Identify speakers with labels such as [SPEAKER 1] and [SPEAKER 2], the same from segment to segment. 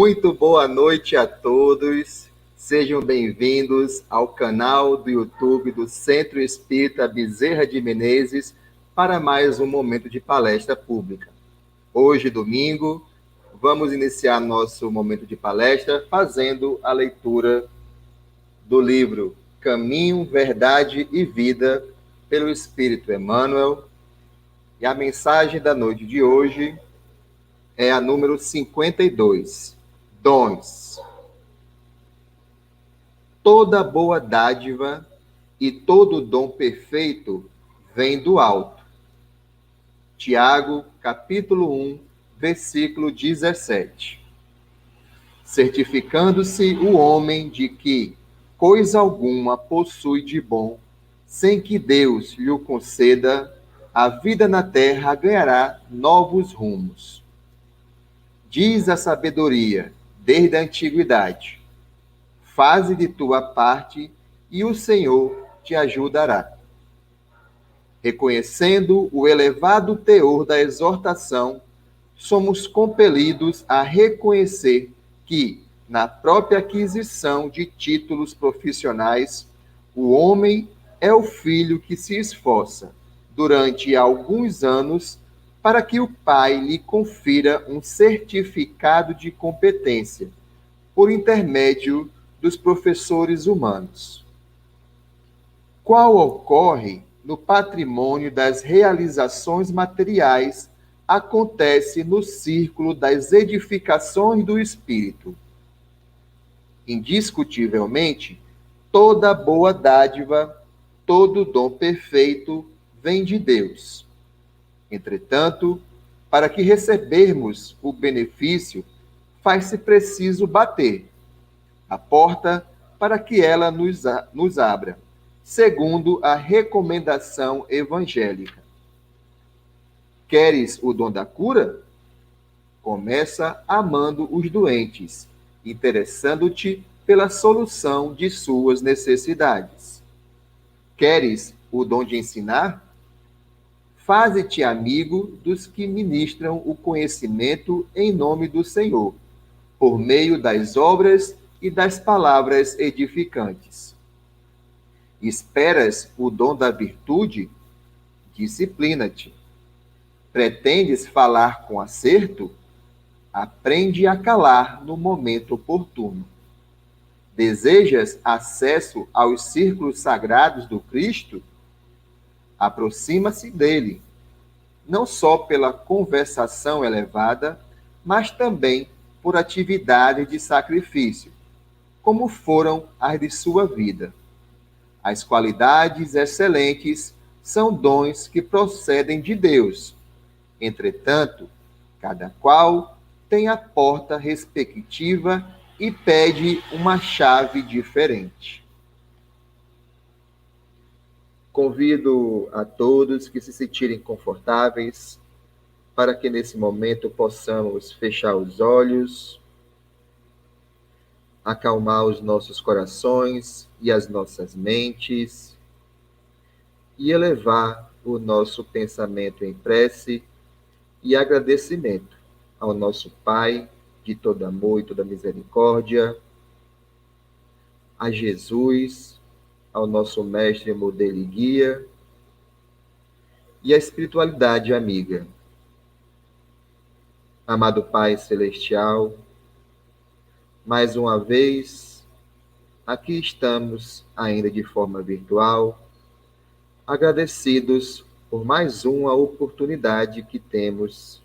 [SPEAKER 1] Muito boa noite a todos. Sejam bem-vindos ao canal do YouTube do Centro Espírita Bezerra de Menezes para mais um momento de palestra pública. Hoje, domingo, vamos iniciar nosso momento de palestra fazendo a leitura do livro Caminho, Verdade e Vida, pelo Espírito Emmanuel. E a mensagem da noite de hoje é a número 52. Dons. Toda boa dádiva e todo dom perfeito vem do alto. Tiago, capítulo 1, versículo 17. Certificando-se o homem de que coisa alguma possui de bom, sem que Deus lhe o conceda, a vida na terra ganhará novos rumos. Diz a sabedoria, desde a antiguidade: faze de tua parte e o Senhor te ajudará. Reconhecendo o elevado teor da exortação, somos compelidos a reconhecer que, na própria aquisição de títulos profissionais, o homem é o filho que se esforça, durante alguns anos, para que o pai lhe confira um certificado de competência, por intermédio dos professores humanos. Qual ocorre no patrimônio das realizações materiais, acontece no círculo das edificações do espírito. Indiscutivelmente, toda boa dádiva, todo dom perfeito vem de Deus. Entretanto, para que recebermos o benefício, faz-se preciso bater a porta para que ela nos abra, segundo a recomendação evangélica. Queres o dom da cura? Começa amando os doentes, interessando-te pela solução de suas necessidades. Queres o dom de ensinar? Faze-te amigo dos que ministram o conhecimento em nome do Senhor, por meio das obras e das palavras edificantes. Esperas o dom da virtude? Disciplina-te. Pretendes falar com acerto? Aprende a calar no momento oportuno. Desejas acesso aos círculos sagrados do Cristo? Aproxima-se dele, não só pela conversação elevada, mas também por atividade de sacrifício, como foram as de sua vida. As qualidades excelentes são dons que procedem de Deus. Entretanto, cada qual tem a porta respectiva e pede uma chave diferente. Convido a todos que se sentirem confortáveis para que nesse momento possamos fechar os olhos, acalmar os nossos corações e as nossas mentes e elevar o nosso pensamento em prece e agradecimento ao nosso Pai de todo amor e toda misericórdia, a Jesus, ao nosso mestre, modelo e guia, e a espiritualidade amiga. Amado Pai Celestial, mais uma vez, aqui estamos, ainda de forma virtual, agradecidos por mais uma oportunidade que temos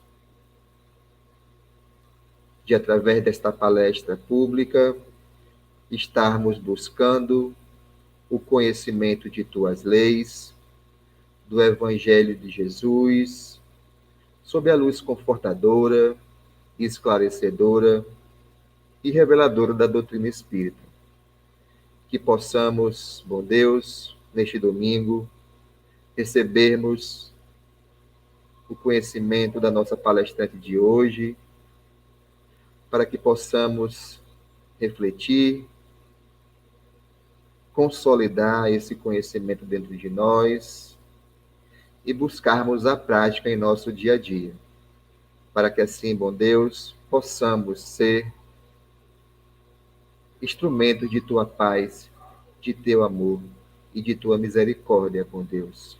[SPEAKER 1] de, através desta palestra pública, estarmos buscando o conhecimento de tuas leis, do Evangelho de Jesus, sob a luz confortadora, esclarecedora e reveladora da doutrina espírita. Que possamos, bom Deus, neste domingo, recebermos o conhecimento da nossa palestrante de hoje, para que possamos refletir, consolidar esse conhecimento dentro de nós e buscarmos a prática em nosso dia a dia, para que assim, bom Deus, possamos ser instrumentos de tua paz, de teu amor e de tua misericórdia, bom Deus.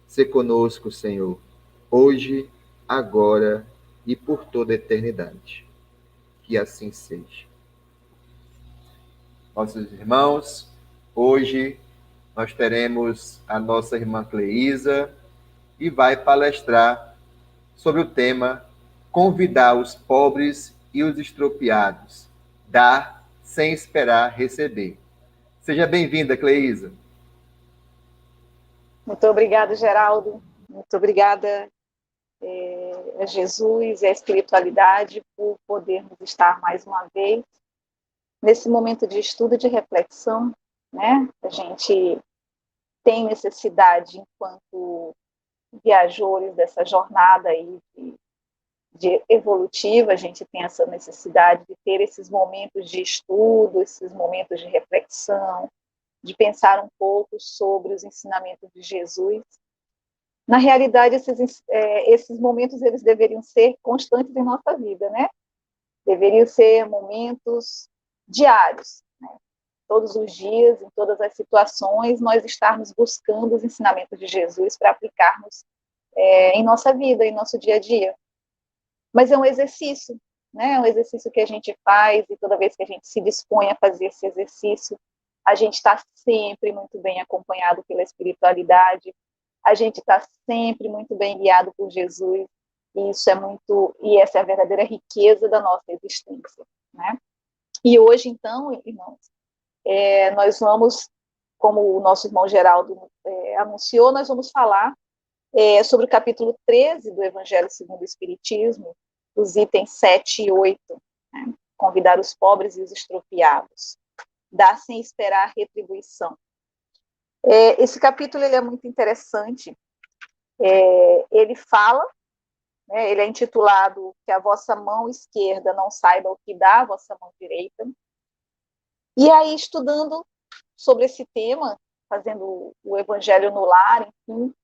[SPEAKER 1] Sê conosco, Senhor, hoje, agora e por toda a eternidade. Que assim seja. Nossos irmãos, hoje nós teremos a nossa irmã Cleísa e vai palestrar sobre o tema Convidar os pobres e os estropiados, dar sem esperar receber. Seja bem-vinda, Cleísa.
[SPEAKER 2] Muito obrigada, Geraldo. Muito obrigada a Jesus e a espiritualidade por podermos estar mais uma vez nesse momento de estudo e de reflexão, né? A gente tem necessidade, enquanto viajores dessa jornada aí de evolutiva, a gente tem essa necessidade de ter esses momentos de estudo, esses momentos de reflexão, de pensar um pouco sobre os ensinamentos de Jesus. Na realidade, esses momentos eles deveriam ser constantes em nossa vida, né? Deveriam ser momentos diários, né? Todos os dias, em todas as situações, nós estarmos buscando os ensinamentos de Jesus para aplicarmos em nossa vida, em nosso dia a dia. Mas é um exercício, né? É um exercício que a gente faz e toda vez que a gente se dispõe a fazer esse exercício, a gente está sempre muito bem acompanhado pela espiritualidade, a gente está sempre muito bem guiado por Jesus, e essa é a verdadeira riqueza da nossa existência, né? E hoje, então, irmãos, nós vamos, como o nosso irmão Geraldo anunciou, nós vamos falar sobre o capítulo 13 do Evangelho segundo o Espiritismo, os itens 7 e 8, né? Convidar os pobres e os estropiados, dar sem esperar retribuição. Esse capítulo ele é muito interessante. Ele fala, né, ele é intitulado Que a vossa mão esquerda não saiba o que dá a vossa mão direita. E aí, estudando sobre esse tema, fazendo o Evangelho no Lar, enfim,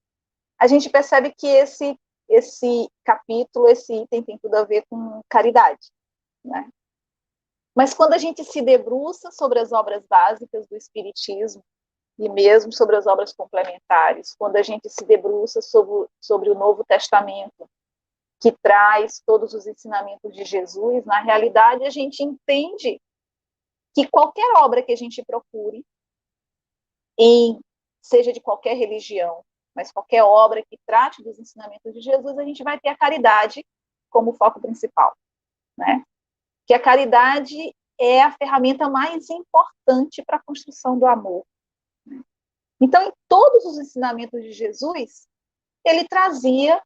[SPEAKER 2] a gente percebe que esse capítulo, esse item tem tudo a ver com caridade, né? Mas quando a gente se debruça sobre as obras básicas do Espiritismo, e mesmo sobre as obras complementares, quando a gente se debruça sobre o Novo Testamento, que traz todos os ensinamentos de Jesus, na realidade a gente entende que qualquer obra que a gente procure, seja de qualquer religião, mas qualquer obra que trate dos ensinamentos de Jesus, a gente vai ter a caridade como foco principal, né? Que a caridade é a ferramenta mais importante para a construção do amor. Então, em todos os ensinamentos de Jesus, ele trazia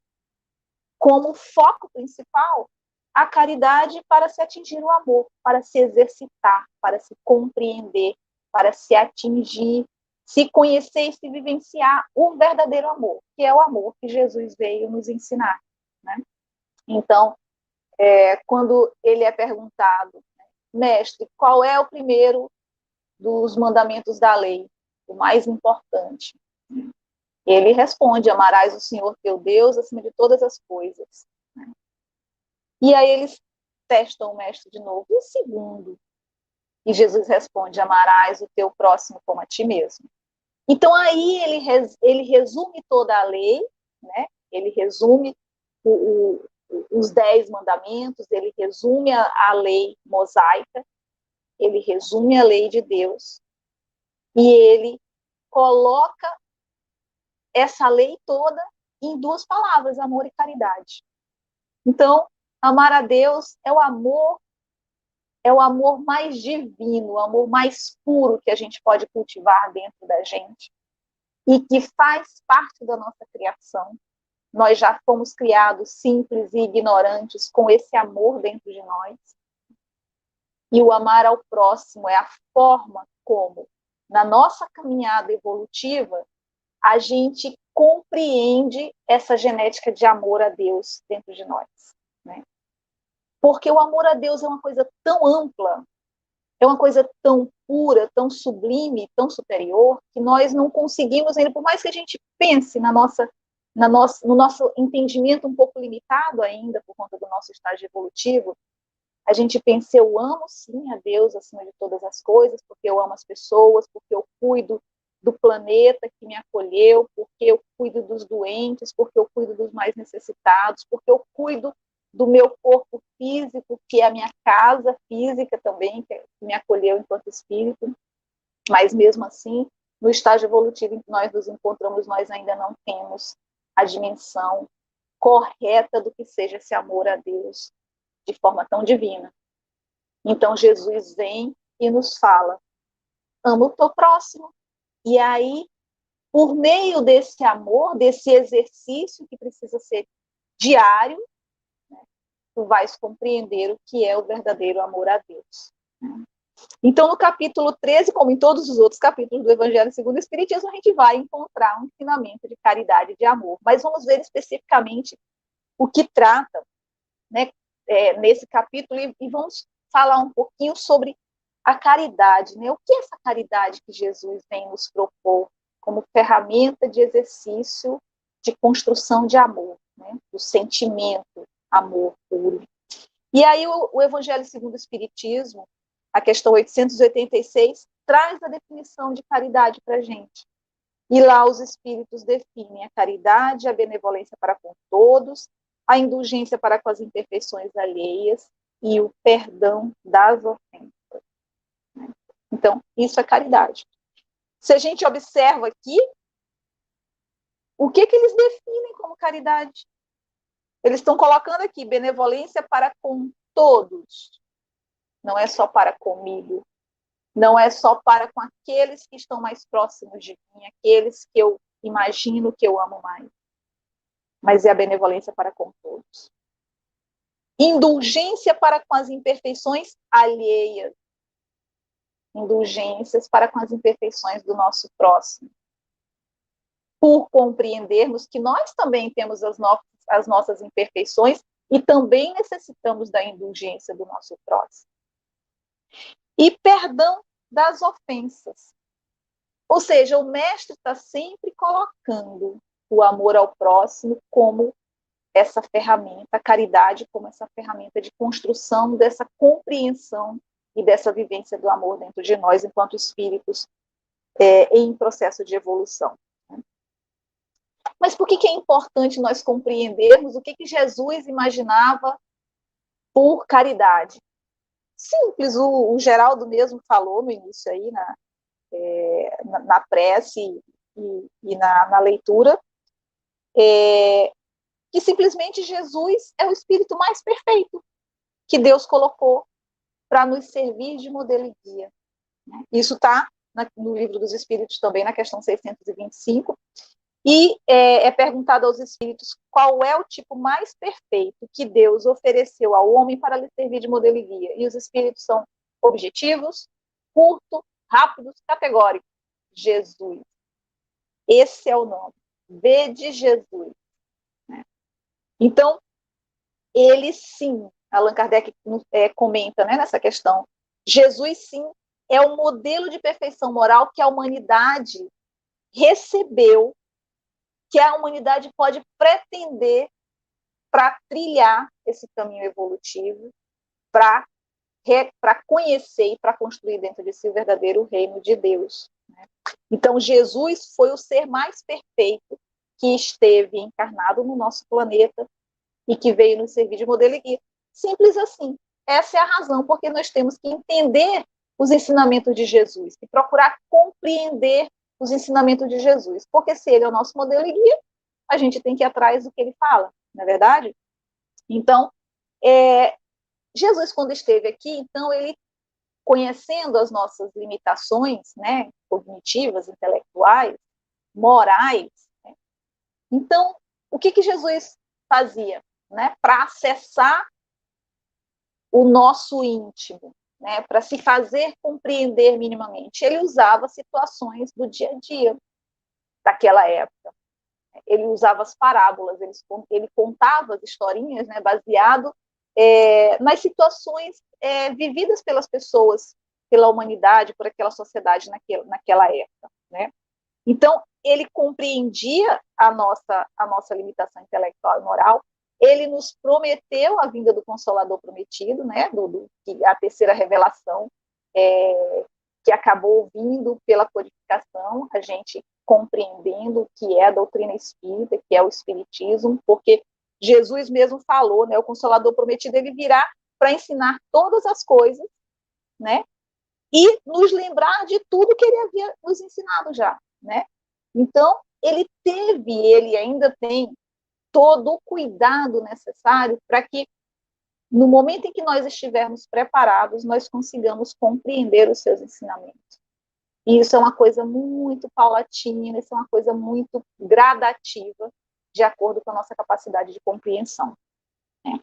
[SPEAKER 2] como foco principal a caridade para se atingir o amor, para se exercitar, para se compreender, para se atingir, se conhecer e se vivenciar o verdadeiro amor, que é o amor que Jesus veio nos ensinar, né? Então, quando ele é perguntado, mestre, qual é o primeiro dos mandamentos da lei, o mais importante? Ele responde, amarás o Senhor teu Deus acima de todas as coisas, né? E aí eles testam o mestre de novo, e o segundo? E Jesus responde, amarás o teu próximo como a ti mesmo. Então aí ele resume toda a lei, né? Ele resume os 10 mandamentos, ele resume a lei mosaica, ele resume a lei de Deus, e ele coloca essa lei toda em 2 palavras, amor e caridade. Então, amar a Deus é o amor é o amor mais divino, o amor mais puro que a gente pode cultivar dentro da gente e que faz parte da nossa criação. Nós já fomos criados simples e ignorantes com esse amor dentro de nós. E o amar ao próximo é a forma como, na nossa caminhada evolutiva, a gente compreende essa genética de amor a Deus dentro de nós, né? Porque o amor a Deus é uma coisa tão ampla, é uma coisa tão pura, tão sublime, tão superior, que nós não conseguimos ainda, por mais que a gente pense no nosso entendimento um pouco limitado ainda, por conta do nosso estágio evolutivo, a gente pensa, eu amo sim a Deus acima de todas as coisas, porque eu amo as pessoas, porque eu cuido do planeta que me acolheu, porque eu cuido dos doentes, porque eu cuido dos mais necessitados, porque eu cuido do meu corpo físico, que é a minha casa física também, que me acolheu enquanto espírito, mas mesmo assim, no estágio evolutivo em que nós nos encontramos, nós ainda não temos a dimensão correta do que seja esse amor a Deus de forma tão divina. Então Jesus vem e nos fala, ama o teu próximo. E aí, por meio desse amor, desse exercício que precisa ser diário, tu vais compreender o que é o verdadeiro amor a Deus. Então, no capítulo 13, como em todos os outros capítulos do Evangelho segundo o Espiritismo, a gente vai encontrar um ensinamento de caridade e de amor. Mas vamos ver especificamente o que trata, né, nesse capítulo e vamos falar um pouquinho sobre a caridade, né? O que é essa caridade que Jesus vem nos propor como ferramenta de exercício de construção de amor, né? Do sentimento amor puro. E aí o Evangelho segundo o Espiritismo, a questão 886, traz a definição de caridade para a gente. E lá os espíritos definem a caridade, a benevolência para com todos, a indulgência para com as imperfeições alheias e o perdão das ofensas. Então, isso é caridade. Se a gente observa aqui, o que eles definem como caridade? Eles estão colocando aqui benevolência para com todos. Não é só para comigo. Não é só para com aqueles que estão mais próximos de mim, aqueles que eu imagino que eu amo mais. Mas é a benevolência para com todos. Indulgência para com as imperfeições alheias. Indulgências para com as imperfeições do nosso próximo. Por compreendermos que nós também temos as nossas imperfeições e também necessitamos da indulgência do nosso próximo. E perdão das ofensas. Ou seja, o mestre está sempre colocando o amor ao próximo como essa ferramenta, a caridade como essa ferramenta de construção dessa compreensão e dessa vivência do amor dentro de nós, enquanto espíritos em processo de evolução. Mas por que é importante nós compreendermos o que Jesus imaginava por caridade? Simples, o Geraldo mesmo falou no início aí, na prece e na leitura, que simplesmente Jesus é o espírito mais perfeito que Deus colocou para nos servir de modelo e guia. Isso está no Livro dos Espíritos também, na questão 625, e é perguntado aos espíritos qual é o tipo mais perfeito que Deus ofereceu ao homem para lhe servir de modelo e guia. E os espíritos são objetivos, curto, rápidos, categóricos. Jesus. Esse é o nome. Vede Jesus. Então, ele sim, Allan Kardec comenta, né, nessa questão, Jesus sim é o modelo de perfeição moral que a humanidade recebeu, que a humanidade pode pretender para trilhar esse caminho evolutivo, para conhecer e para construir dentro de si o verdadeiro reino de Deus. Né? Então, Jesus foi o ser mais perfeito que esteve encarnado no nosso planeta e que veio nos servir de modelo e guia. Simples assim. Essa é a razão porque nós temos que entender os ensinamentos de Jesus e procurar compreender os ensinamentos de Jesus. Porque se ele é o nosso modelo e guia, a gente tem que ir atrás do que ele fala, não é verdade? Então, Jesus, quando esteve aqui, então, ele, conhecendo as nossas limitações, né, cognitivas, intelectuais, morais, né, então, o que Jesus fazia, né, para acessar o nosso íntimo, né, para se fazer compreender minimamente? Ele usava situações do dia a dia daquela época. Ele usava as parábolas, ele contava as historinhas, né, baseado nas situações vividas pelas pessoas, pela humanidade, por aquela sociedade naquela época, né? Então, ele compreendia a nossa limitação intelectual e moral, ele nos prometeu a vinda do Consolador prometido, né, a terceira revelação, que acabou vindo pela codificação, a gente compreendendo o que é a doutrina espírita, que é o espiritismo, porque Jesus mesmo falou, né, o Consolador prometido, ele virá para ensinar todas as coisas, né, e nos lembrar de tudo que ele havia nos ensinado já, né? Então, ele ainda tem todo o cuidado necessário para que, no momento em que nós estivermos preparados, nós consigamos compreender os seus ensinamentos. E isso é uma coisa muito paulatina, isso é uma coisa muito gradativa, de acordo com a nossa capacidade de compreensão, né?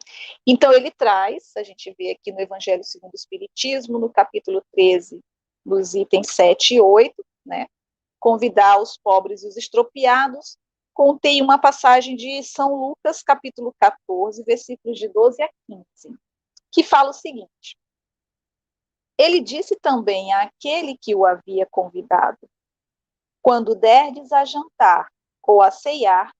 [SPEAKER 2] Então, ele traz, a gente vê aqui no Evangelho segundo o Espiritismo, no capítulo 13, nos itens 7 e 8, né? Convidar os pobres e os estropiados. Contém uma passagem de São Lucas, capítulo 14, versículos de 12 a 15, que fala o seguinte: ele disse também àquele que o havia convidado: quando derdes a jantar ou a ceiar,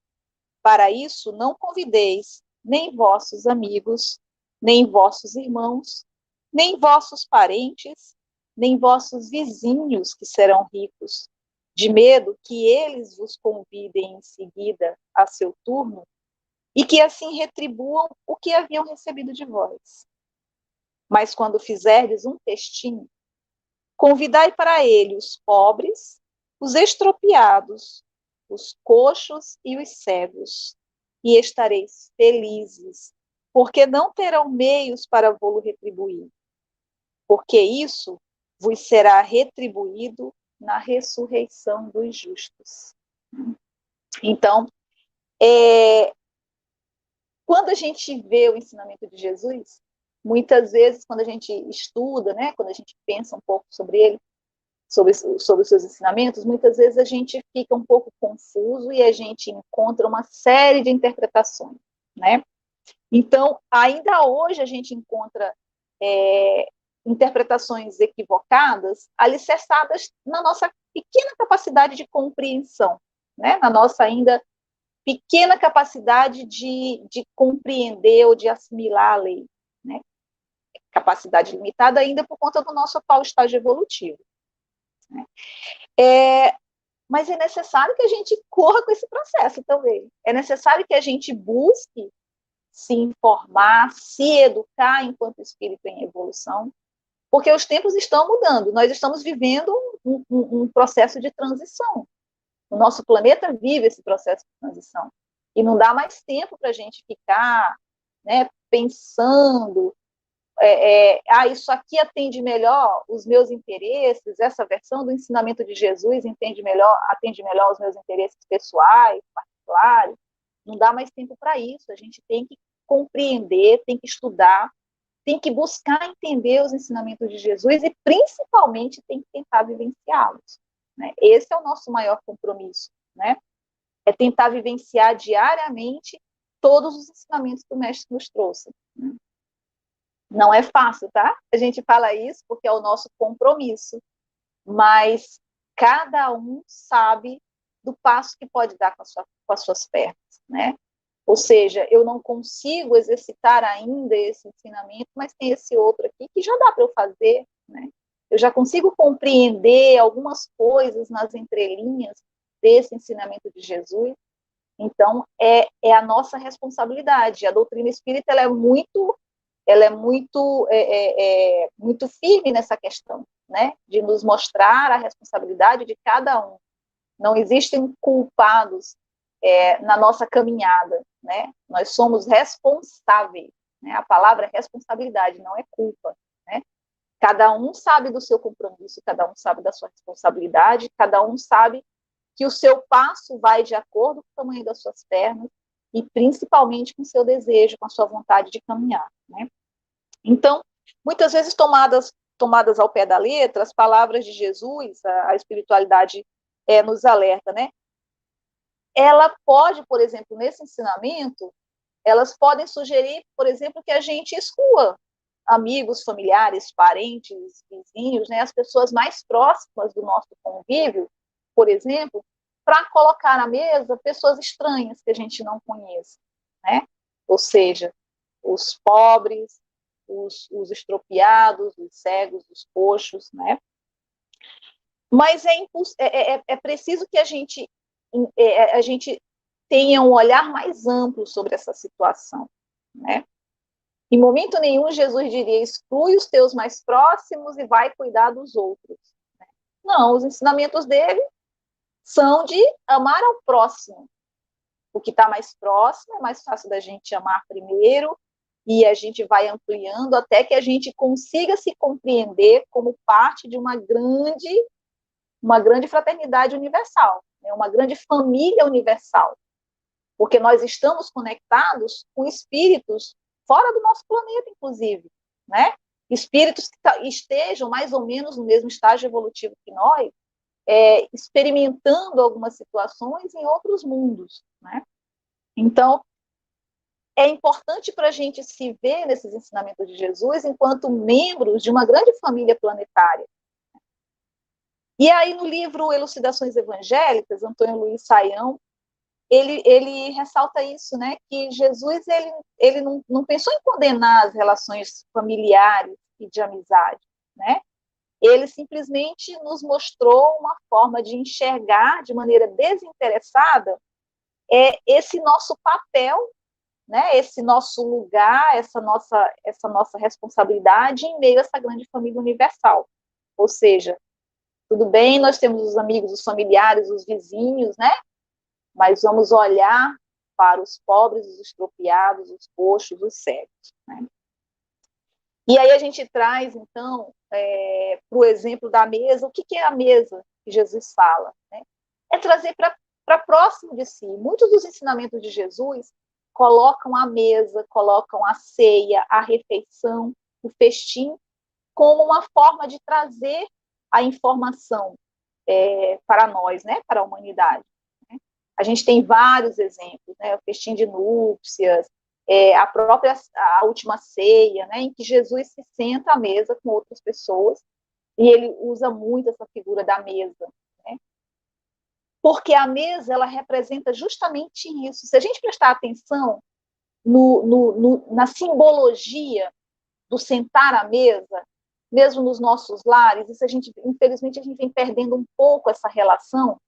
[SPEAKER 2] para isso não convideis nem vossos amigos, nem vossos irmãos, nem vossos parentes, nem vossos vizinhos que serão ricos, de medo que eles vos convidem em seguida a seu turno e que assim retribuam o que haviam recebido de vós. Mas quando fizerdes um festim, convidai para ele os pobres, os estropiados, os coxos e os cegos, e estareis felizes, porque não terão meios para vô-lo retribuir, porque isso vos será retribuído na ressurreição dos justos. Então, quando a gente vê o ensinamento de Jesus, muitas vezes, quando a gente estuda, né, quando a gente pensa um pouco sobre ele, sobre os seus ensinamentos, muitas vezes a gente fica um pouco confuso e a gente encontra uma série de interpretações, né? Então, ainda hoje a gente encontra interpretações equivocadas, alicerçadas na nossa pequena capacidade de compreensão, né? Na nossa ainda pequena capacidade de compreender ou de assimilar a lei, né? Capacidade limitada ainda por conta do nosso atual estágio evolutivo, né? Mas é necessário que a gente corra com esse processo também. É necessário que a gente busque se informar, se educar enquanto espírito em evolução, porque os tempos estão mudando. Nós estamos vivendo um processo de transição. O nosso planeta vive esse processo de transição. E não dá mais tempo para a gente ficar, né, pensando, isso aqui atende melhor os meus interesses, essa versão do ensinamento de Jesus atende melhor os meus interesses pessoais, particulares. Não dá mais tempo para isso. A gente tem que compreender, tem que estudar, tem que buscar entender os ensinamentos de Jesus e, principalmente, tem que tentar vivenciá-los, né? Esse é o nosso maior compromisso, né? É tentar vivenciar diariamente todos os ensinamentos que o Mestre nos trouxe, né? Não é fácil, tá? A gente fala isso porque é o nosso compromisso, mas cada um sabe do passo que pode dar com as suas pernas, né? Ou seja, eu não consigo exercitar ainda esse ensinamento, mas tem esse outro aqui que já dá para eu fazer, né? Eu já consigo compreender algumas coisas nas entrelinhas desse ensinamento de Jesus. Então, é a nossa responsabilidade. A doutrina espírita ela é muito muito firme nessa questão, né? De nos mostrar a responsabilidade de cada um. Não existem culpados na nossa caminhada, né? Nós somos responsáveis, né? A palavra é responsabilidade, não é culpa, né? Cada um sabe do seu compromisso, cada um sabe da sua responsabilidade, cada um sabe que o seu passo vai de acordo com o tamanho das suas pernas e principalmente com o seu desejo, com a sua vontade de caminhar, né? Então, muitas vezes tomadas ao pé da letra, as palavras de Jesus, a espiritualidade nos alerta, né? Ela pode, por exemplo, nesse ensinamento, elas podem sugerir, por exemplo, que a gente exclua amigos, familiares, parentes, vizinhos, né, as pessoas mais próximas do nosso convívio, por exemplo, para colocar na mesa pessoas estranhas que a gente não conhece, né? Ou seja, os pobres, os estropiados, os cegos, os coxos, né? Mas é preciso que a gente tenha um olhar mais amplo sobre essa situação, né? Em momento nenhum, Jesus diria, exclui os teus mais próximos e vai cuidar dos outros. Não, os ensinamentos dele são de amar ao próximo. O que está mais próximo é mais fácil da gente amar primeiro e a gente vai ampliando até que a gente consiga se compreender como parte de uma grande fraternidade universal, né? Uma grande família universal, porque nós estamos conectados com espíritos fora do nosso planeta, inclusive, né? Espíritos que estejam mais ou menos no mesmo estágio evolutivo que nós, experimentando algumas situações em outros mundos, né? Então, é importante para a gente se ver nesses ensinamentos de Jesus enquanto membros de uma grande família planetária. E aí, no livro Elucidações Evangélicas, Antônio Luiz Saião, ele ressalta isso, né? Que Jesus ele não pensou em condenar as relações familiares e de amizade, né? Ele simplesmente nos mostrou uma forma de enxergar de maneira desinteressada esse nosso papel, né? Esse nosso lugar, essa nossa responsabilidade em meio a essa grande família universal. Ou seja, tudo bem, nós temos os amigos, os familiares, os vizinhos, né? Mas vamos olhar para os pobres, os estropiados, os coxos, os cegos, né? E aí a gente traz, então, para o exemplo da mesa, o que é a mesa que Jesus fala, né? É trazer para próximo de si. Muitos dos ensinamentos de Jesus colocam a mesa, colocam a ceia, a refeição, o festim, como uma forma de trazer a informação para nós, né? Para a humanidade. A gente tem vários exemplos, né? O festim de núpcias, a última ceia, né? Em que Jesus se senta à mesa com outras pessoas e ele usa muito essa figura da mesa, né? Porque a mesa, ela representa justamente isso. Se a gente prestar atenção na simbologia do sentar à mesa, mesmo nos nossos lares, infelizmente, a gente vem perdendo um pouco essa relação,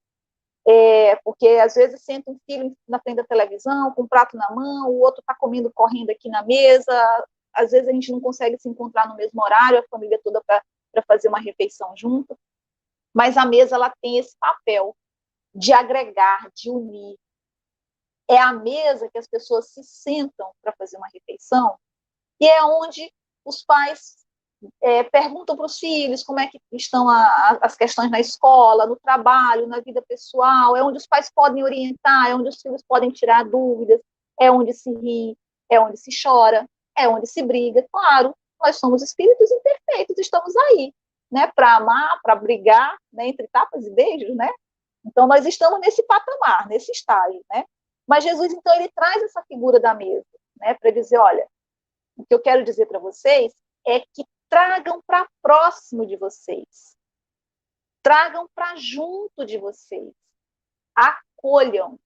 [SPEAKER 2] porque às vezes senta um filho na frente da televisão, com um prato na mão, o outro está comendo, correndo aqui na mesa, às vezes a gente não consegue se encontrar no mesmo horário, a família toda para fazer uma refeição junto, mas a mesa ela tem esse papel de agregar, de unir. É a mesa que as pessoas se sentam para fazer uma refeição e é onde os pais perguntam para os filhos como é que estão as questões na escola, no trabalho, na vida pessoal, é onde os pais podem orientar, é onde os filhos podem tirar dúvidas, é onde se ri, é onde se chora, é onde se briga. Claro, nós somos espíritos imperfeitos, estamos aí, né, para amar, para brigar, né, entre tapas e beijos, né? Então nós estamos nesse patamar, nesse estágio, né? Mas Jesus, então, ele traz essa figura da mesa, né, para dizer, olha, o que eu quero dizer para vocês é que tragam para próximo de vocês, tragam para junto de vocês, acolham,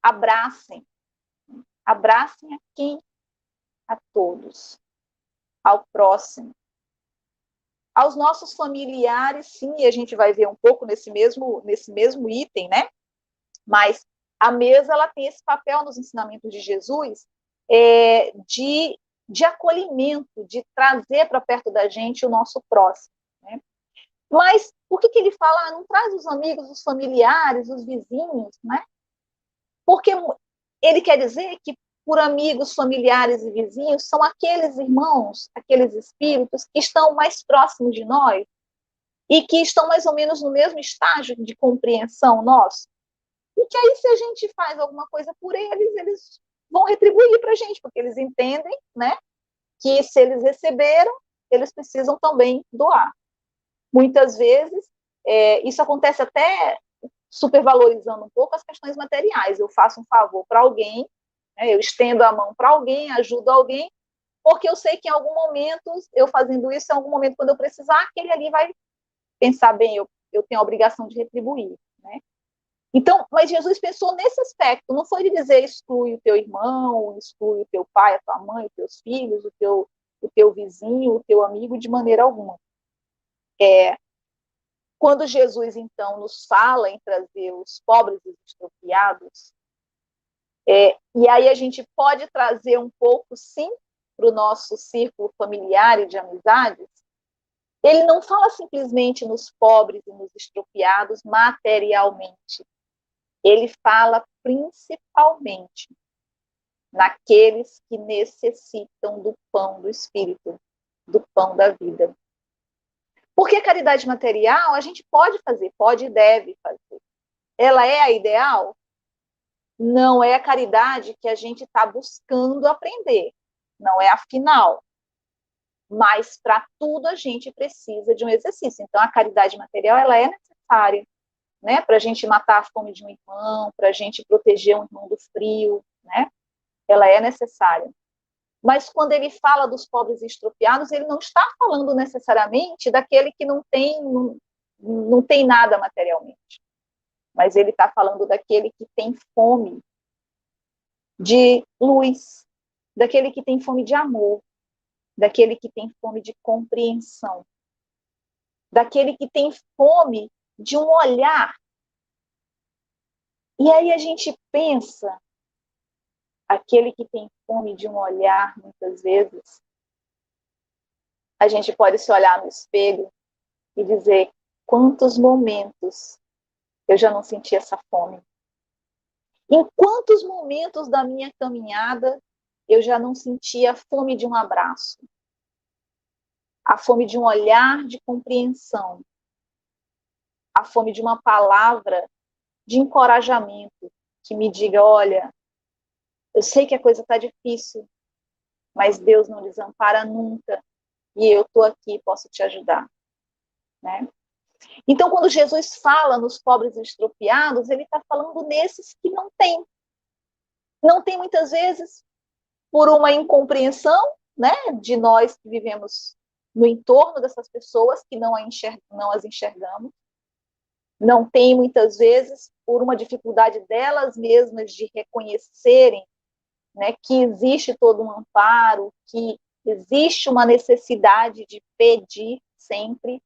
[SPEAKER 2] abracem a quem? A todos, ao próximo, aos nossos familiares, sim, a gente vai ver um pouco nesse mesmo item, né? Mas a mesa, ela tem esse papel nos ensinamentos de Jesus, de acolhimento, de trazer para perto da gente o nosso próximo, né? Mas por que ele fala, não traz os amigos, os familiares, os vizinhos, né? Porque ele quer dizer que por amigos, familiares e vizinhos, são aqueles irmãos, aqueles espíritos que estão mais próximos de nós e que estão mais ou menos no mesmo estágio de compreensão nosso. E que aí, se a gente faz alguma coisa por eles, eles vão retribuir para a gente, porque eles entendem, né, que se eles receberam, eles precisam também doar. Muitas vezes, isso acontece até supervalorizando um pouco as questões materiais. Eu faço um favor para alguém, né, eu estendo a mão para alguém, ajudo alguém, porque eu sei que em algum momento, eu fazendo isso, em algum momento, quando eu precisar, aquele ali vai pensar, bem, eu tenho a obrigação de retribuir, né? Então, mas Jesus pensou nesse aspecto, não foi de dizer exclui o teu irmão, exclui o teu pai, a tua mãe, os teus filhos, o teu vizinho, o teu amigo, de maneira alguma. Quando Jesus, então, nos fala em trazer os pobres e os extropiados, e aí a gente pode trazer um pouco, sim, para o nosso círculo familiar e de amizades, ele não fala simplesmente nos pobres e nos extropiados materialmente. Ele fala principalmente naqueles que necessitam do pão do Espírito, do pão da vida. Porque a caridade material a gente pode fazer, pode e deve fazer. Ela é a ideal? Não é a caridade que a gente está buscando aprender. Não é a final. Mas para tudo a gente precisa de um exercício. Então a caridade material ela é necessária, né? Para a gente matar a fome de um irmão, para a gente proteger um irmão do frio, né? Ela é necessária. Mas quando ele fala dos pobres e extropiados, ele não está falando necessariamente daquele que não tem nada materialmente. Mas ele está falando daquele que tem fome de luz, daquele que tem fome de amor, daquele que tem fome de compreensão, daquele que tem fome de um olhar. E aí a gente pensa, aquele que tem fome de um olhar, muitas vezes, a gente pode se olhar no espelho e dizer quantos momentos eu já não senti essa fome. Em quantos momentos da minha caminhada eu já não senti a fome de um abraço, a fome de um olhar de compreensão, a fome de uma palavra de encorajamento que me diga, olha, eu sei que a coisa está difícil, mas Deus não desampara nunca e eu estou aqui, posso te ajudar, né? Então, quando Jesus fala nos pobres e estropiados, ele está falando nesses que não têm. Não tem, muitas vezes, por uma incompreensão, né, de nós que vivemos no entorno dessas pessoas, que não as enxergamos. Não tem, muitas vezes, por uma dificuldade delas mesmas de reconhecerem, né, que existe todo um amparo, que existe uma necessidade de pedir sempre.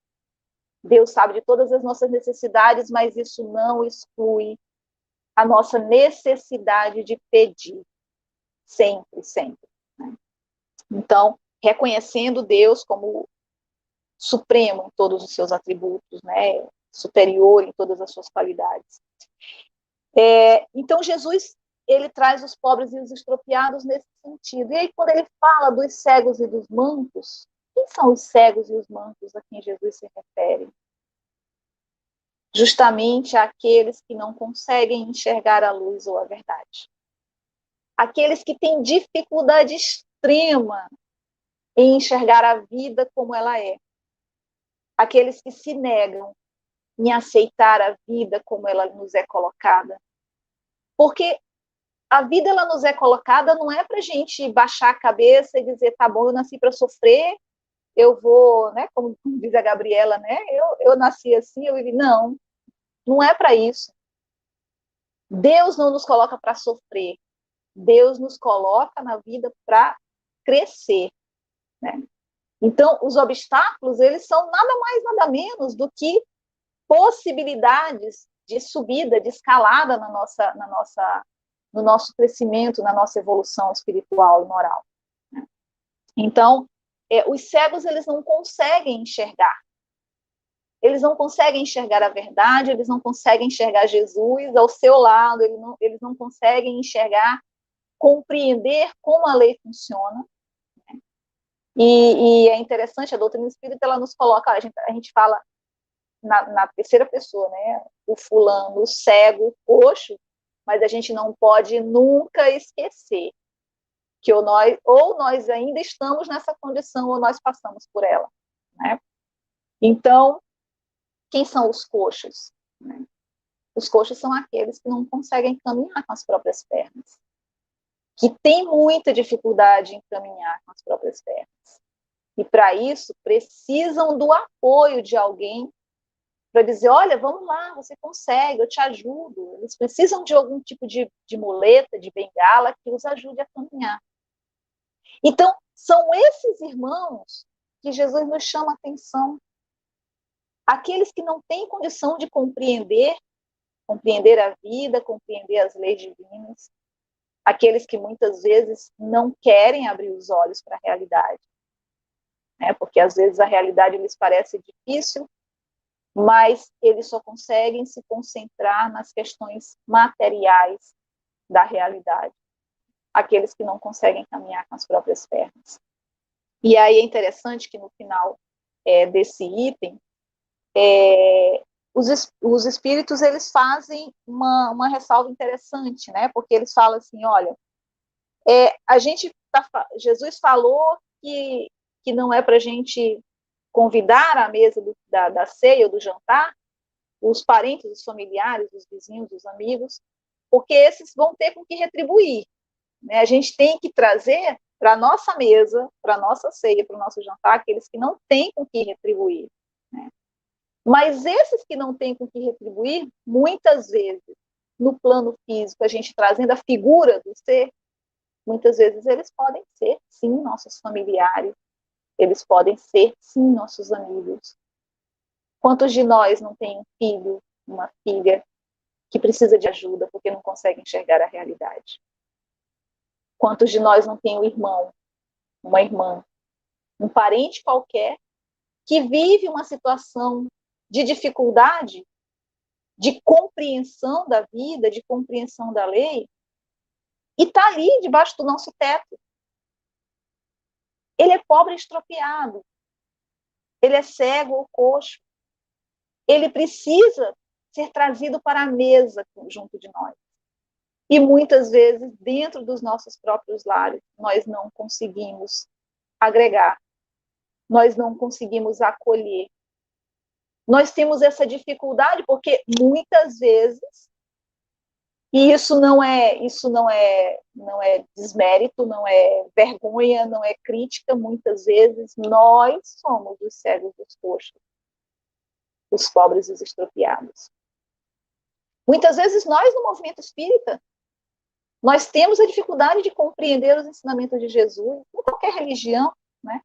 [SPEAKER 2] Deus sabe de todas as nossas necessidades, mas isso não exclui a nossa necessidade de pedir. Sempre, sempre. Né? Então, reconhecendo Deus como supremo em todos os seus atributos, né? Superior em todas as suas qualidades. Então, Jesus, ele traz os pobres e os extropiados nesse sentido. E aí, quando ele fala dos cegos e dos mancos, quem são os cegos e os mancos a quem Jesus se refere? Justamente aqueles que não conseguem enxergar a luz ou a verdade. Aqueles que têm dificuldade extrema em enxergar a vida como ela é. Aqueles que se negam em aceitar a vida como ela nos é colocada. Porque a vida ela nos é colocada não é para a gente baixar a cabeça e dizer, tá bom, eu nasci para sofrer, eu vou, né, como diz a Gabriela, né, eu nasci assim, eu vivi. Não, não é para isso. Deus não nos coloca para sofrer. Deus nos coloca na vida para crescer, né? Então, os obstáculos, eles são nada mais, nada menos do que possibilidades de subida, de escalada no nosso crescimento, na nossa evolução espiritual e moral. Né? Então, os cegos, eles não conseguem enxergar. Eles não conseguem enxergar a verdade, eles não conseguem enxergar Jesus ao seu lado, eles não conseguem enxergar compreender como a lei funciona. E é interessante, a doutrina espírita, ela nos coloca, a gente fala na terceira pessoa, né? O fulano, o cego, o coxo, mas a gente não pode nunca esquecer que ou nós ainda estamos nessa condição ou nós passamos por ela, né? Então, quem são os coxos? Né? Os coxos são aqueles que não conseguem caminhar com as próprias pernas, que têm muita dificuldade em caminhar com as próprias pernas. E, para isso, precisam do apoio de alguém para dizer, olha, vamos lá, você consegue, eu te ajudo. Eles precisam de algum tipo de muleta, de bengala, que os ajude a caminhar. Então, são esses irmãos que Jesus nos chama a atenção. Aqueles que não têm condição de compreender a vida, compreender as leis divinas. Aqueles que muitas vezes não querem abrir os olhos para a realidade. Né? Porque às vezes a realidade lhes parece difícil, mas eles só conseguem se concentrar nas questões materiais da realidade. Aqueles que não conseguem caminhar com as próprias pernas. E aí é interessante que no final desse item, os espíritos, eles fazem uma ressalva interessante, né? Porque eles falam assim, olha, Jesus falou que não é para a gente convidar à mesa da ceia ou do jantar os parentes, os familiares, os vizinhos, os amigos, porque esses vão ter com que retribuir. Né? A gente tem que trazer para a nossa mesa, para a nossa ceia, para o nosso jantar, aqueles que não têm com que retribuir. Né? Mas esses que não têm com que retribuir, muitas vezes, no plano físico, a gente trazendo a figura do ser, muitas vezes eles podem ser, sim, nossos familiares, eles podem ser, sim, nossos amigos. Quantos de nós não tem um filho, uma filha, que precisa de ajuda porque não consegue enxergar a realidade? Quantos de nós não tem um irmão, uma irmã, um parente qualquer, que vive uma situação de dificuldade, de compreensão da vida, de compreensão da lei, e está ali debaixo do nosso teto? Ele é pobre e estropiado, ele é cego ou coxo, ele precisa ser trazido para a mesa junto de nós. E muitas vezes, dentro dos nossos próprios lares, nós não conseguimos agregar, nós não conseguimos acolher. Nós temos essa dificuldade porque muitas vezes, e isso não é desmérito, não é vergonha, não é crítica, muitas vezes nós somos os cegos dos coxos, os pobres e os estropiados. Muitas vezes nós, no movimento espírita, nós temos a dificuldade de compreender os ensinamentos de Jesus, em qualquer religião, né?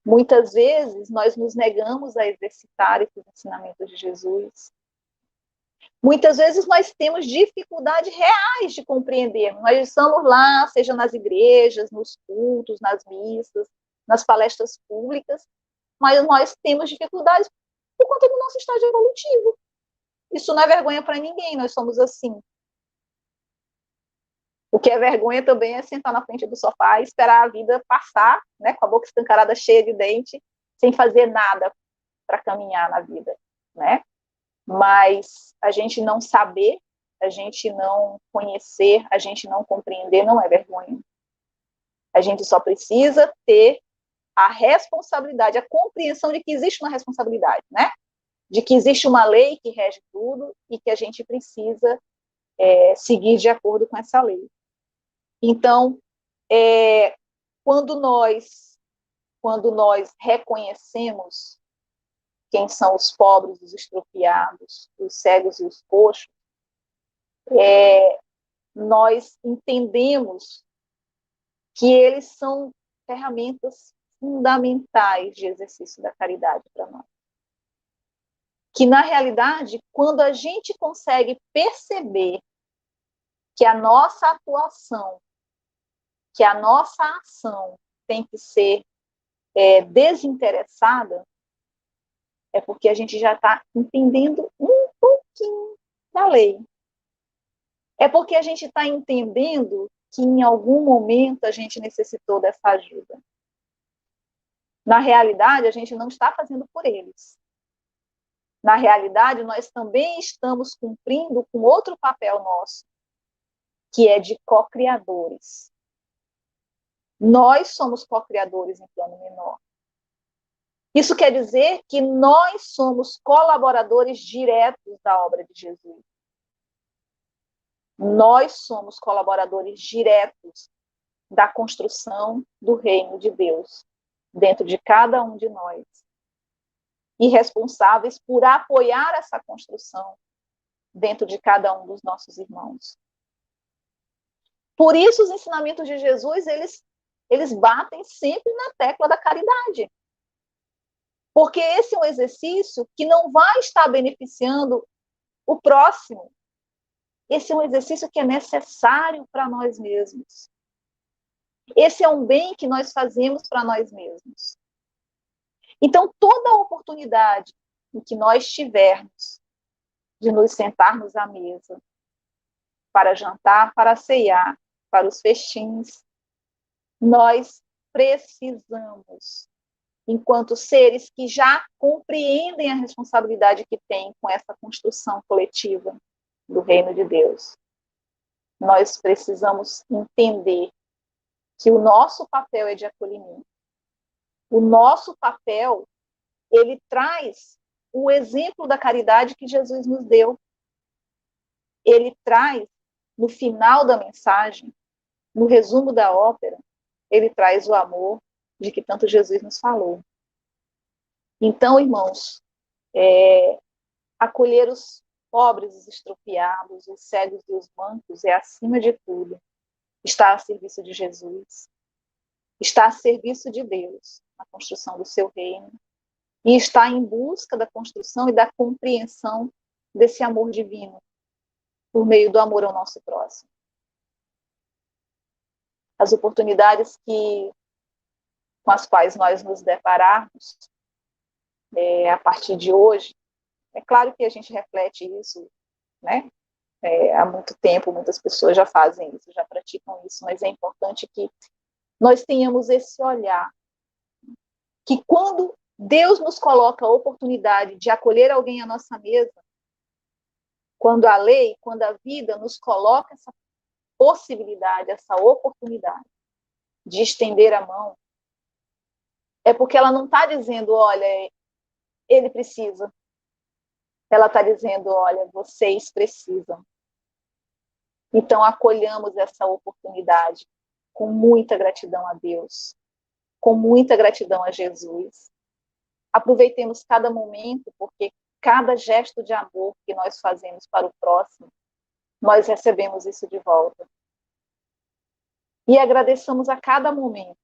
[SPEAKER 2] Muitas vezes nós nos negamos a exercitar esses ensinamentos de Jesus. Muitas vezes nós temos dificuldades reais de compreender. Nós estamos lá, seja nas igrejas, nos cultos, nas missas, nas palestras públicas, mas nós temos dificuldades por conta do nosso estágio evolutivo. Isso não é vergonha para ninguém, nós somos assim. O que é vergonha também é sentar na frente do sofá e esperar a vida passar, né, com a boca escancarada, cheia de dente, sem fazer nada para caminhar na vida, né? Mas a gente não saber, a gente não conhecer, a gente não compreender não é vergonha. A gente só precisa ter a responsabilidade, a compreensão de que existe uma responsabilidade, né? De que existe uma lei que rege tudo e que a gente precisa seguir de acordo com essa lei. Então, quando nós reconhecemos quem são os pobres, os estropiados, os cegos e os coxos, nós entendemos que eles são ferramentas fundamentais de exercício da caridade para nós. Que, na realidade, quando a gente consegue perceber que a nossa atuação, que a nossa ação tem que ser desinteressada, é porque a gente já está entendendo um pouquinho da lei. é porque a gente está entendendo que em algum momento a gente necessitou dessa ajuda. Na realidade, a gente não está fazendo por eles. Na realidade, nós também estamos cumprindo com outro papel nosso, que é de co-criadores. Nós somos co-criadores em plano menor. Isso quer dizer que nós somos colaboradores diretos da obra de Jesus. Nós somos colaboradores diretos da construção do reino de Deus dentro de cada um de nós. E responsáveis por apoiar essa construção dentro de cada um dos nossos irmãos. Por isso, os ensinamentos de Jesus, eles batem sempre na tecla da caridade. Porque esse é um exercício que não vai estar beneficiando o próximo. Esse é um exercício que é necessário para nós mesmos. Esse é um bem que nós fazemos para nós mesmos. Então, toda oportunidade em que nós tivermos de nos sentarmos à mesa para jantar, para ceiar, para os festins, nós precisamos, enquanto seres que já compreendem a responsabilidade que têm com essa construção coletiva do reino de Deus, nós precisamos entender que o nosso papel é de acolhimento. O nosso papel, ele traz o exemplo da caridade que Jesus nos deu. Ele traz, no final da mensagem, no resumo da ópera, ele traz o amor de que tanto Jesus nos falou. Então, irmãos, acolher os pobres, os estropiados, os cegos e os mancos é, acima de tudo, estar a serviço de Jesus, estar a serviço de Deus, na construção do seu reino, e estar em busca da construção e da compreensão desse amor divino, por meio do amor ao nosso próximo. As oportunidades com as quais nós nos depararmos a partir de hoje, é claro que a gente reflete isso, né? Há muito tempo, muitas pessoas já fazem isso, já praticam isso, mas é importante que nós tenhamos esse olhar, que quando Deus nos coloca a oportunidade de acolher alguém à nossa mesa, quando a lei, quando a vida nos coloca essa possibilidade, essa oportunidade de estender a mão, é porque ela não está dizendo, olha, ele precisa. Ela está dizendo, olha, vocês precisam. Então, acolhamos essa oportunidade com muita gratidão a Deus, com muita gratidão a Jesus. Aproveitemos cada momento, porque cada gesto de amor que nós fazemos para o próximo, nós recebemos isso de volta. E agradeçamos a cada momento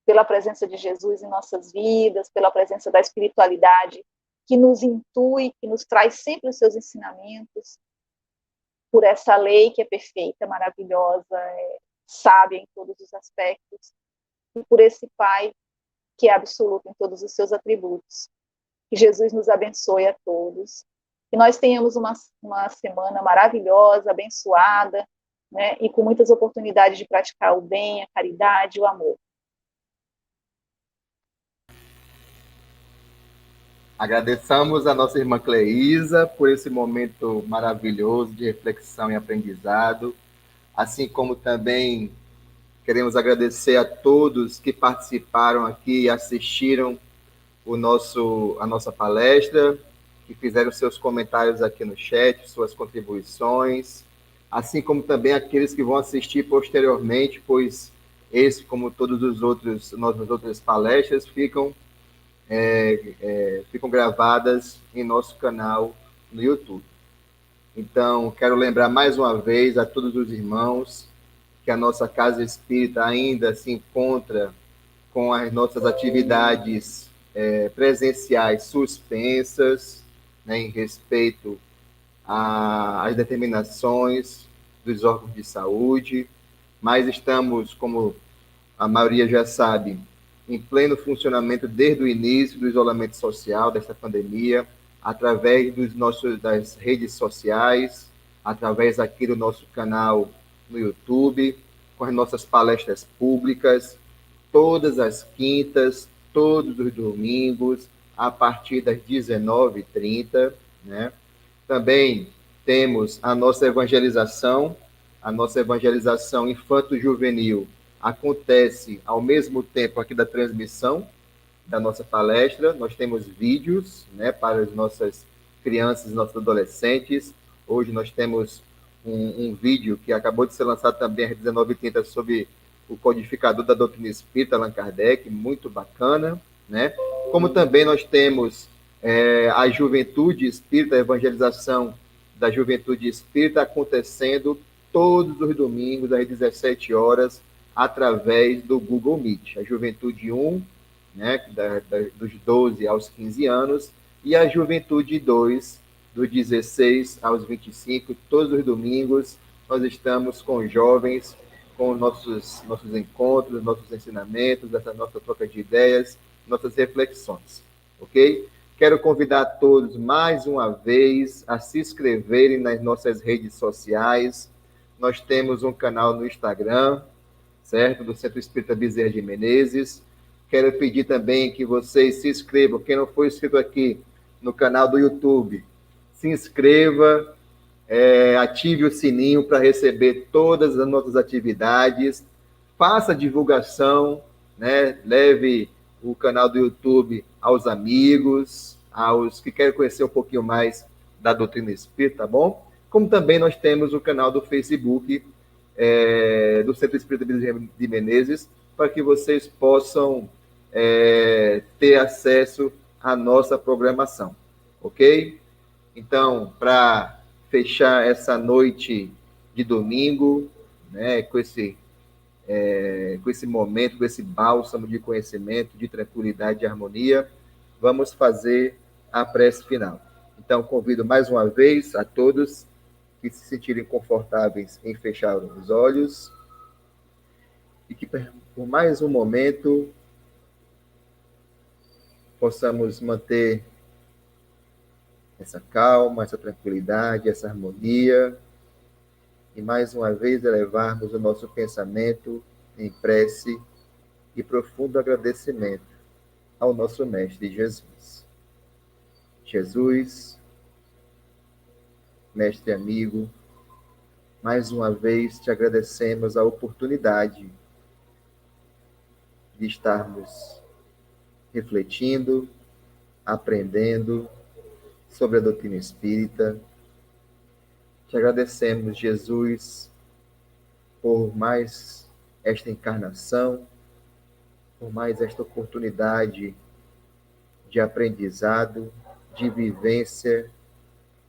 [SPEAKER 2] pela presença de Jesus em nossas vidas, pela presença da espiritualidade que nos intui, que nos traz sempre os seus ensinamentos, por essa lei que é perfeita, maravilhosa, sábia em todos os aspectos, e por esse Pai que é absoluto em todos os seus atributos. Que Jesus nos abençoe a todos. Que nós tenhamos uma semana maravilhosa, abençoada, né? E com muitas oportunidades de praticar o bem, a caridade, o amor.
[SPEAKER 1] Agradeçamos a nossa irmã Cleísa por esse momento maravilhoso de reflexão e aprendizado, assim como também queremos agradecer a todos que participaram aqui e assistiram a nossa palestra, que fizeram seus comentários aqui no chat, suas contribuições, assim como também aqueles que vão assistir posteriormente, pois esse, como todos os outros, nossas outras palestras, ficam gravadas em nosso canal no YouTube. Então, quero lembrar mais uma vez a todos os irmãos que a nossa Casa Espírita ainda se encontra com as nossas atividades presenciais suspensas, né, em respeito às determinações dos órgãos de saúde, mas estamos, como a maioria já sabe, em pleno funcionamento desde o início do isolamento social desta pandemia, através das redes sociais, através aqui do nosso canal no YouTube, com as nossas palestras públicas, todas as quintas, todos os domingos, a partir das 19h30, né? Também temos a nossa evangelização infanto-juvenil acontece ao mesmo tempo aqui da transmissão da nossa palestra. Nós temos vídeos, né, para as nossas crianças e nossos adolescentes. Hoje nós temos um vídeo que acabou de ser lançado também às 19h30 sobre o codificador da doutrina espírita, Allan Kardec, muito bacana, né? Como também nós temos a juventude espírita, a evangelização da juventude espírita acontecendo todos os domingos às 17 horas através do Google Meet. A Juventude 1, né, dos 12 aos 15 anos, e a Juventude 2, dos 16 aos 25, todos os domingos nós estamos com jovens, com nossos encontros, nossos ensinamentos, essa nossa troca de ideias, nossas reflexões, ok? Quero convidar todos mais uma vez a se inscreverem nas nossas redes sociais. Nós temos um canal no Instagram, certo? Do Centro Espírita Bezerra de Menezes. Quero pedir também que vocês se inscrevam. Quem não for inscrito aqui no canal do YouTube, se inscreva, ative o sininho para receber todas as nossas atividades, faça a divulgação, né? Leve o canal do YouTube aos amigos, aos que querem conhecer um pouquinho mais da doutrina espírita, tá bom? Como também nós temos o canal do Facebook do Centro Espírita de Menezes, para que vocês possam ter acesso à nossa programação, ok? Então, para fechar essa noite de domingo, né, com esse momento, com esse bálsamo de conhecimento, de tranquilidade e harmonia, vamos fazer a prece final. Então, convido mais uma vez a todos que se sentirem confortáveis em fechar os olhos e que, por mais um momento, possamos manter essa calma, essa tranquilidade, essa harmonia, e mais uma vez elevarmos o nosso pensamento em prece e profundo agradecimento ao nosso Mestre Jesus. Jesus, Mestre amigo, mais uma vez te agradecemos a oportunidade de estarmos refletindo, aprendendo sobre a doutrina espírita. Te agradecemos, Jesus, por mais esta encarnação, por mais esta oportunidade de aprendizado, de vivência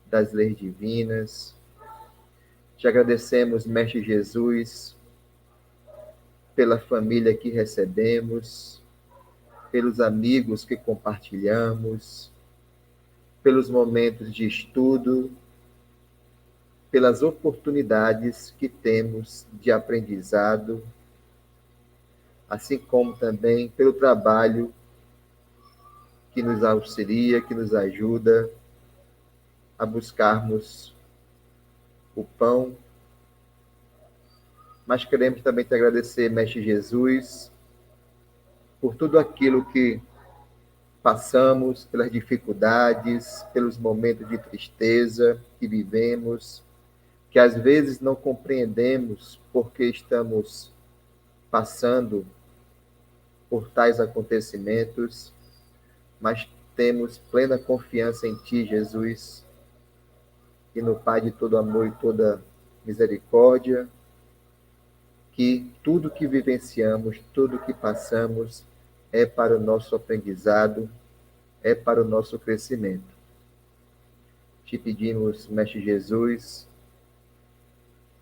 [SPEAKER 1] das leis divinas. Te agradecemos, Mestre Jesus, pela família que recebemos, pelos amigos que compartilhamos, pelos momentos de estudo, pelas oportunidades que temos de aprendizado, assim como também pelo trabalho que nos auxilia, que nos ajuda a buscarmos o pão. Mas queremos também te agradecer, Mestre Jesus, por tudo aquilo que passamos, pelas dificuldades, pelos momentos de tristeza que vivemos, que às vezes não compreendemos porque estamos passando por tais acontecimentos, mas temos plena confiança em Ti, Jesus, e no Pai de todo amor e toda misericórdia, que tudo que vivenciamos, tudo que passamos é para o nosso aprendizado, é para o nosso crescimento. Te pedimos, Mestre Jesus,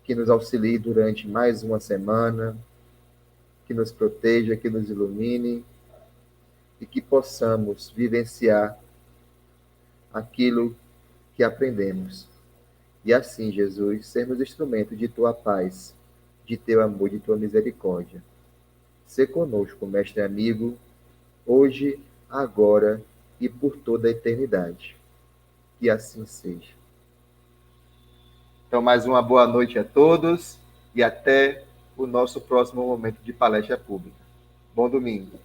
[SPEAKER 1] que nos auxilie durante mais uma semana, que nos proteja, que nos ilumine e que possamos vivenciar aquilo que aprendemos. E assim, Jesus, sermos instrumento de Tua paz, de Teu amor, de Tua misericórdia. Sê conosco, Mestre amigo, hoje, agora e por toda a eternidade. Que assim seja. Então, mais uma boa noite a todos e até o nosso próximo momento de palestra pública. Bom domingo.